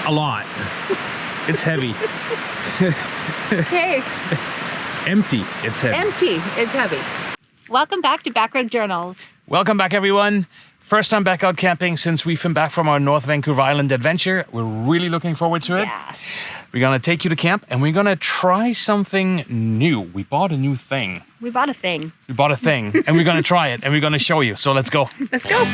a lot. It's heavy. Okay. Empty. It's heavy. Empty. It's heavy. Welcome back to BackRoad Journals. Welcome back, everyone. First time back out camping since we've been back from our North Vancouver Island adventure. We're really looking forward to it. Yeah. We're gonna take you to camp and we're gonna try something new. We bought a new thing. We bought a thing. We bought a thing and we're gonna try it and we're gonna show you. So let's go. Let's go.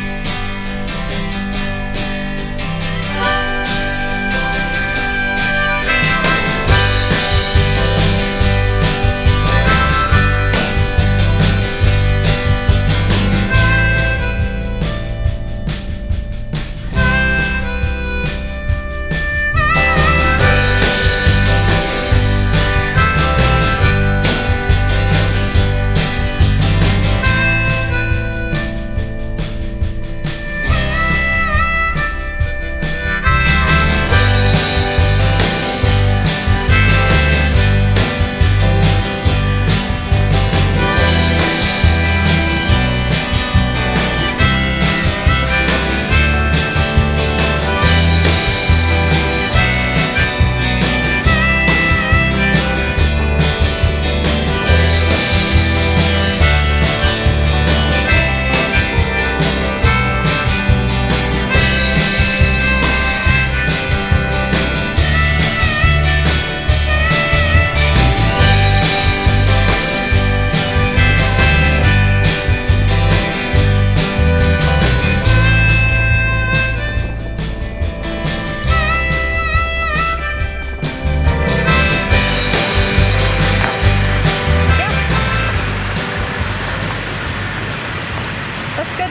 That's good.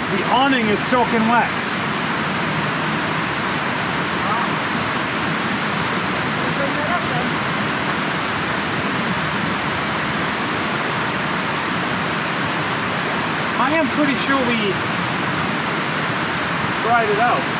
The awning is soaking wet. I am pretty sure we dried it out.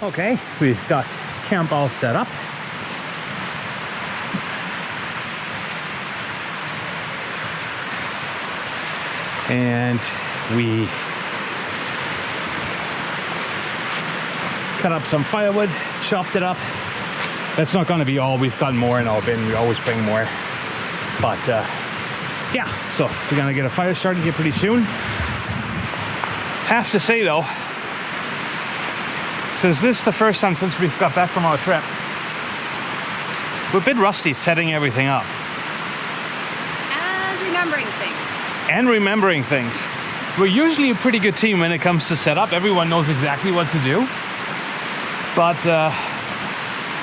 Okay, we've got camp all set up. And we cut up some firewood, chopped it up. That's not gonna be all. We've got more in our bin. We always bring more. But yeah, so we're gonna get a fire started here pretty soon. Have to say though, since this is the first time since we've got back from our trip, we're a bit rusty setting everything up. And remembering things. And remembering things. We're usually a pretty good team when it comes to setup. Everyone knows exactly what to do. But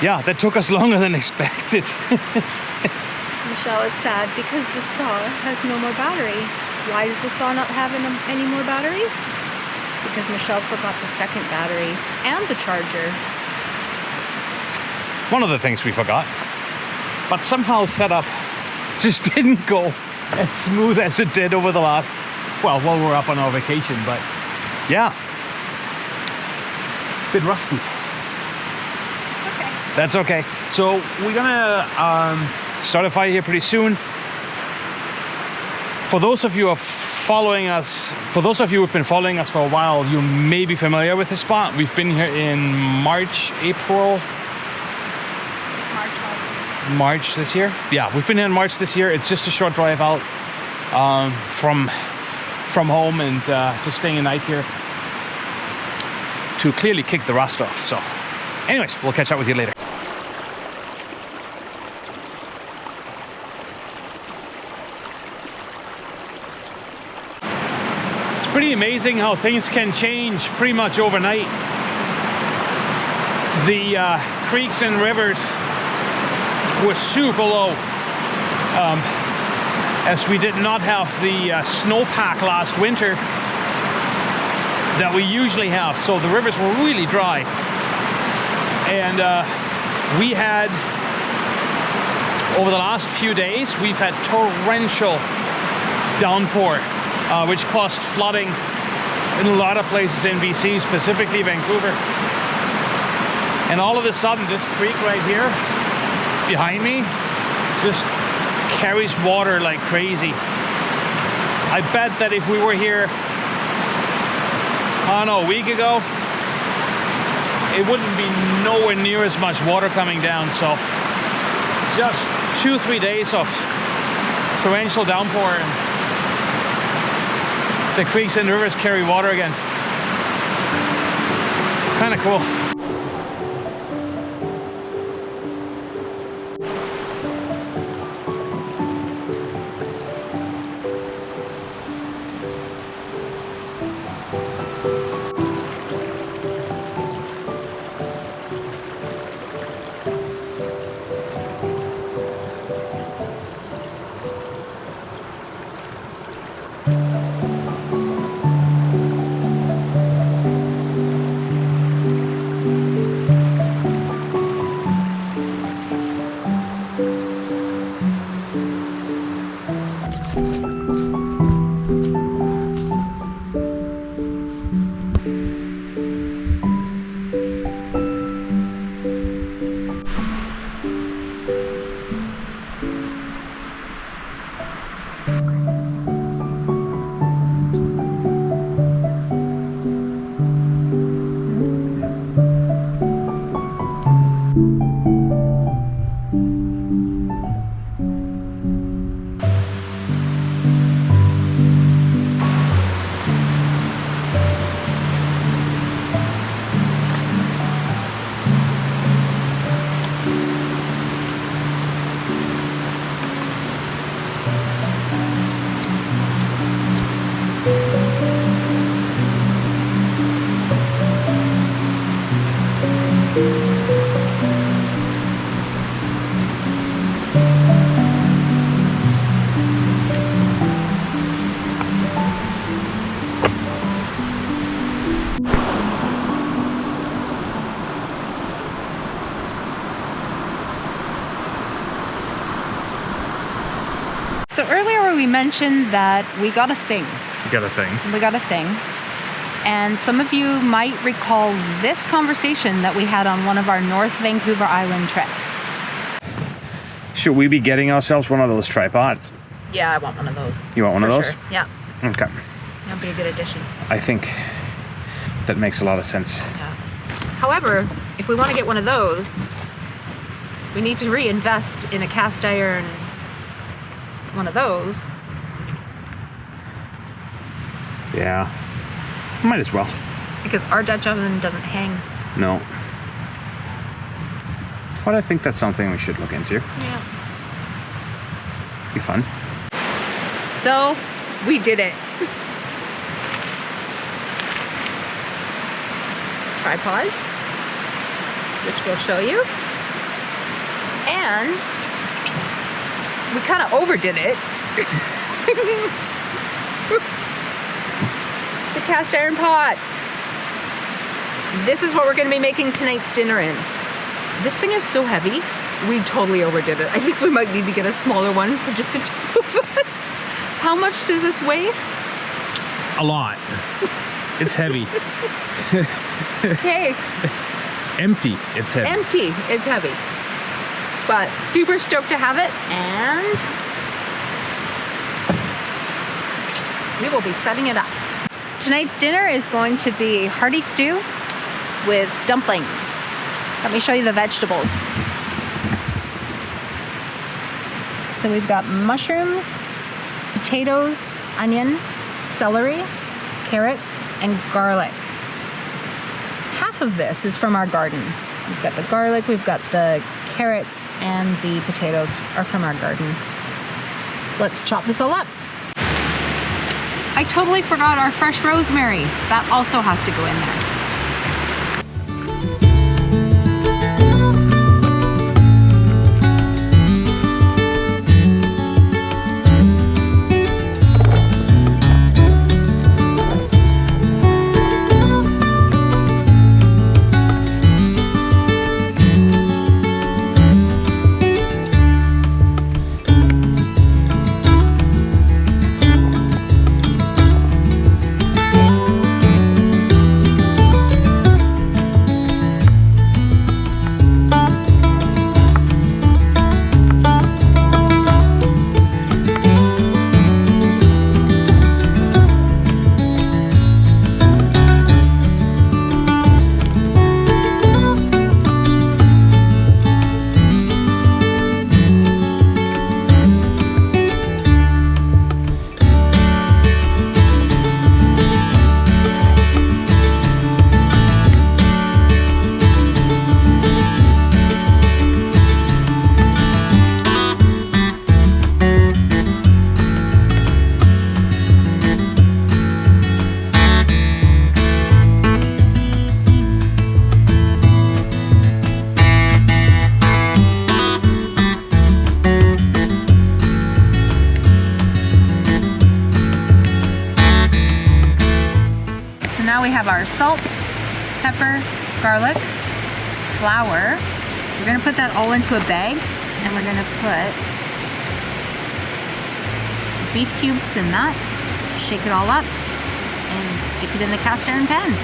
yeah, that took us longer than expected. Michelle is sad because the saw has no more battery. Why does the saw not have any more battery? Because Michelle forgot the second battery and the charger. One of the things we forgot. But somehow setup just didn't go as smooth as it did over the last, well, while we were up on our vacation. But yeah, bit rusty. Okay. That's okay. So we're gonna start a fire here pretty soon. For those of you who are following us, for those of you who've been following us for a while, you may be familiar with this spot. We've been here in March, April. March this year. Yeah, we've been here in March this year. It's just a short drive out from home and just staying a night here. to clearly kick the rust off. So anyways, we'll catch up with you later. It's pretty amazing how things can change pretty much overnight. The creeks and rivers were super low, as we did not have the snowpack last winter that we usually have, so the rivers were really dry. And we had, over the last few days, we've had torrential downpour, which caused flooding in a lot of places in BC, specifically Vancouver. And all of a sudden, this creek right here behind me just carries water like crazy. I bet that if we were here, I don't know, a week ago, it wouldn't be nowhere near as much water coming down. So just 2-3 days of torrential downpour and the creeks and rivers carry water again. Kind of cool. So earlier we mentioned that we got a thing. We got a thing. We got a thing. And some of you might recall this conversation that we had on one of our North Vancouver Island trips. Should we be getting ourselves one of those tripods? Yeah, I want one of those. You want one of those? Sure. Yeah. Okay. That'll be a good addition. I think that makes a lot of sense. Yeah. However, if we want to get one of those, we need to reinvest in a cast iron one of those. Yeah. Might as well. Because our Dutch oven doesn't hang. No. But I think that's something we should look into. Yeah. Be fun. So, we did it. Tripod, which we'll show you. And we kind of overdid it. The cast iron pot. This is what we're going to be making tonight's dinner in. This thing is so heavy, we totally overdid it. I think we might need to get a smaller one for just the two of us. How much does this weigh? A lot. It's heavy. Okay. Empty. It's heavy. Empty. It's heavy. But super stoked to have it, and we will be setting it up. Tonight's dinner is going to be hearty stew with dumplings. Let me show you the vegetables. So we've got mushrooms, potatoes, onion, celery, carrots, and garlic. half of this is from our garden. We've got the garlic, we've got the carrots, and the potatoes are from our garden. Let's chop this all up. I totally forgot our fresh rosemary. That also has to go in there. Now we have our salt, pepper, garlic, flour. We're gonna put that all into a bag, and we're gonna put beef cubes in that, shake it all up, and stick it in the cast iron pan.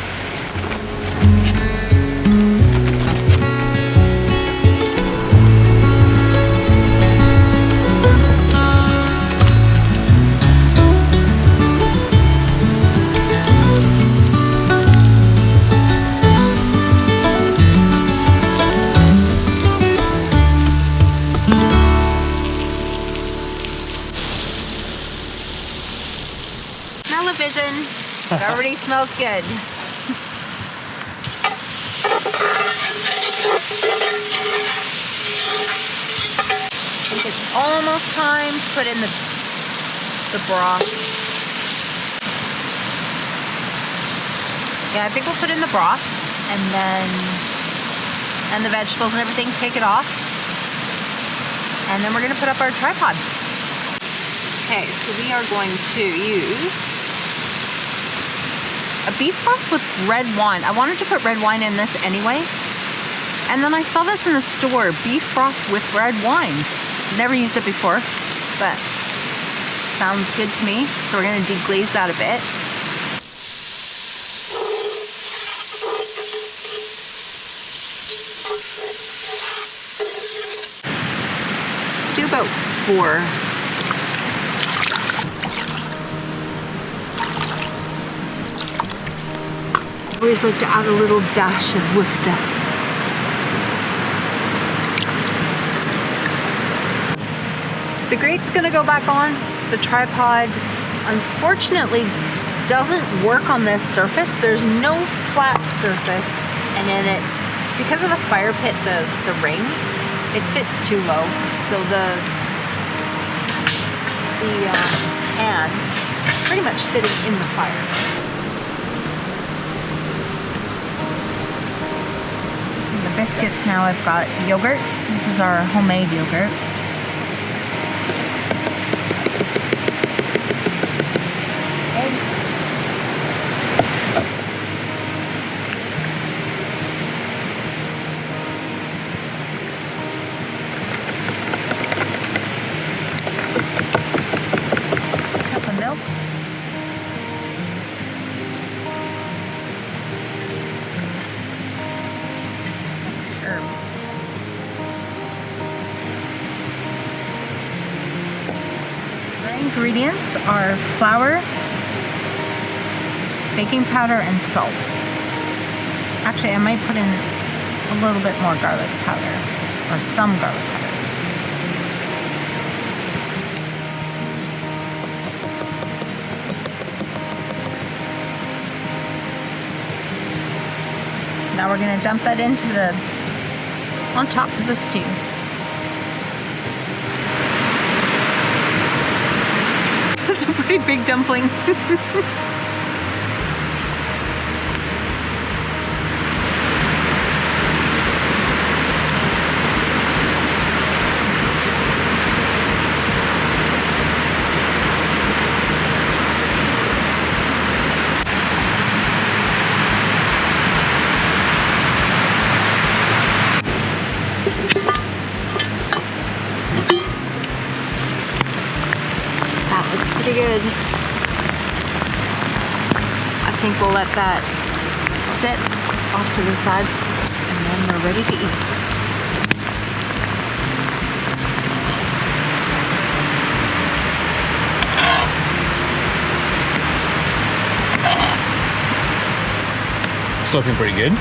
It already smells good. I think it's almost time to put in the broth. Yeah, I think we'll put in the broth and the vegetables and everything, take it off. And then we're gonna put up our tripod. Okay, so we are going to use a beef broth with red wine. I wanted to put red wine in this anyway. And then I saw this in the store, beef broth with red wine. Never used it before, but sounds good to me. So we're gonna deglaze that a bit. Do about 4. I always like to add a little dash of Worcester. The grate's gonna go back on. The tripod, unfortunately, doesn't work on this surface. There's no flat surface, and in it, because of the fire pit, the ring, it sits too low. So the pan pretty much sitting in the fire. The biscuits now, I've got yogurt. This is our homemade yogurt. Eggs. Cup of milk. Herbs. Our ingredients are flour, baking powder, and salt. Actually, I might put in a little bit more garlic powder, or some garlic powder. Now we're gonna dump that into on top of the stew. That's a pretty big dumpling. Pretty good. I think we'll let that sit off to the side and then we're ready to eat. It's looking pretty good.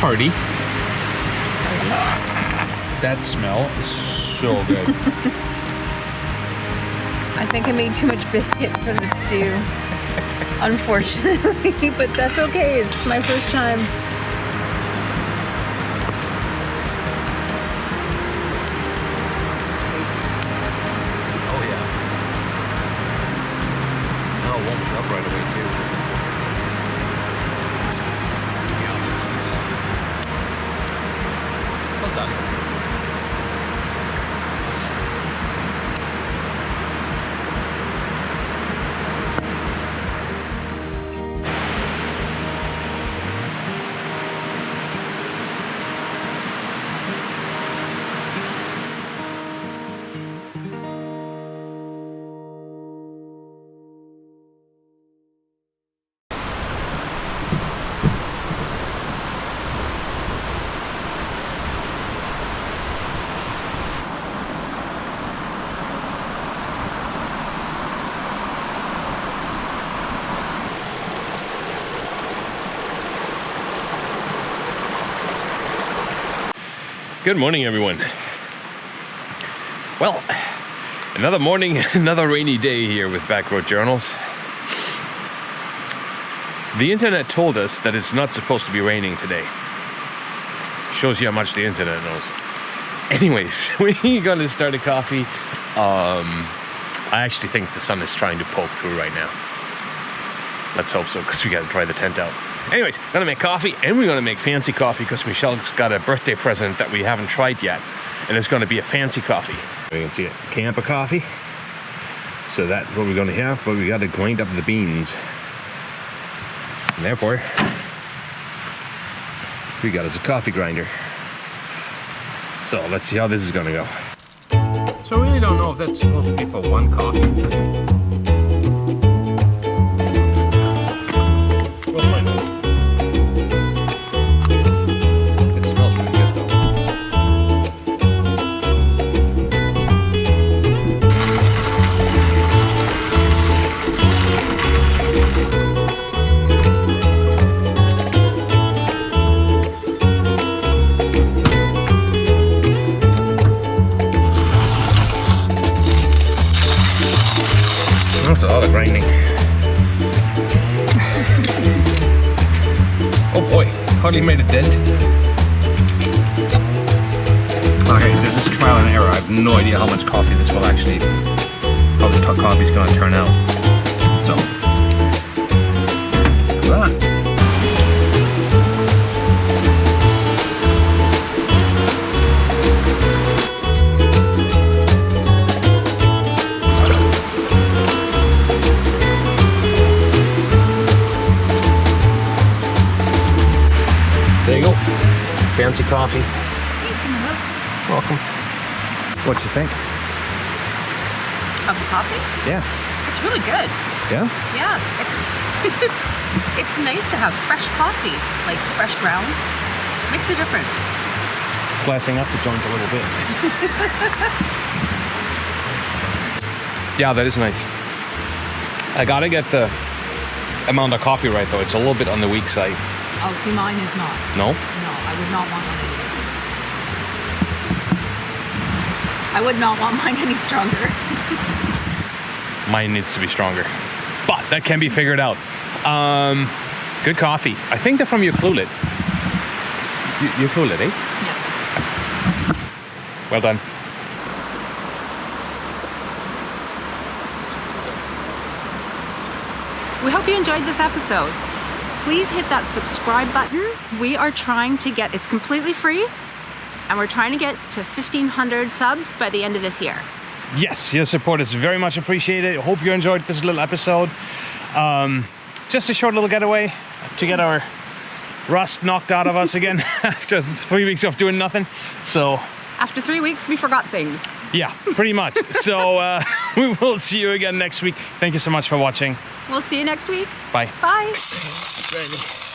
Hearty. That smell is so good. I think I made too much biscuit for the stew, unfortunately, but that's okay. It's my first time. Oh yeah. Oh, it warms up right away too. Yeah, that's nice. Well done. Good morning, everyone. Well, another morning, another rainy day here with BackRoad Journals. The internet told us that it's not supposed to be raining today. Shows you how much the internet knows. Anyways, we're going to start a coffee. I actually think the sun is trying to poke through right now. Let's hope so, because we got to dry the tent out. Anyways, gonna make coffee, and we're gonna make fancy coffee because Michelle's got a birthday present that we haven't tried yet, and it's gonna be a fancy coffee. You can see it, Campa coffee. So that's what we're gonna have, but we gotta grind up the beans. And therefore, we got us a coffee grinder. So let's see how this is gonna go. So I really don't know if that's supposed to be for one coffee. That's a lot of grinding. Oh boy, hardly made a dent. Okay, this is trial and error. I have no idea how much coffee this will actually, how the coffee is going to turn out. So, look at that. There you go. Fancy coffee. Welcome. What you think? Of the coffee? Yeah. It's really good. Yeah? Yeah. It's it's nice to have fresh coffee, like fresh ground. Makes a difference. Glassing up the joint a little bit. Yeah, that is nice. I gotta get the amount of coffee right though. It's a little bit on the weak side. Oh, see, mine is not. No? No, I would not want mine any. I would not want mine any stronger. Mine needs to be stronger. But that can be figured out. Good coffee. I think they're from your Clulet. Your Clulet, eh? Yeah. Well done. We hope you enjoyed this episode. Please hit that subscribe button. We are trying to get, it's completely free, and we're trying to get to 1,500 subs by the end of this year. Yes, your support is very much appreciated. I hope you enjoyed this little episode. Just a short little getaway to get our rust knocked out of us again after 3 weeks of doing nothing. So after 3 weeks, we forgot things. yeah, pretty much. So we will see you again next week. Thank you so much for watching. We'll see you next week. Bye. Bye. Ready.